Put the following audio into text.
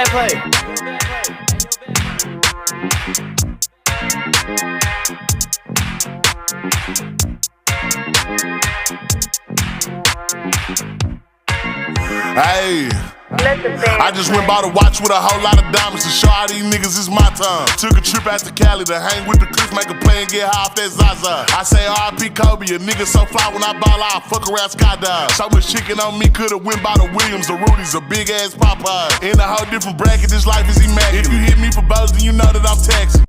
play. Hey, I just went by the watch with a whole lot of diamonds to show all these niggas it's my time. Took a trip out to Cali to hang with the clips, make a play and get high off that Zaza. I say R.I.P. Kobe, a nigga so fly when I ball out, fuck around skydive. So much chicken on me, could've went by the Williams, the Rudies, a big ass Popeye. In a whole different bracket, this life is immaculate. If you hit me for bows, then you know that I'm taxing.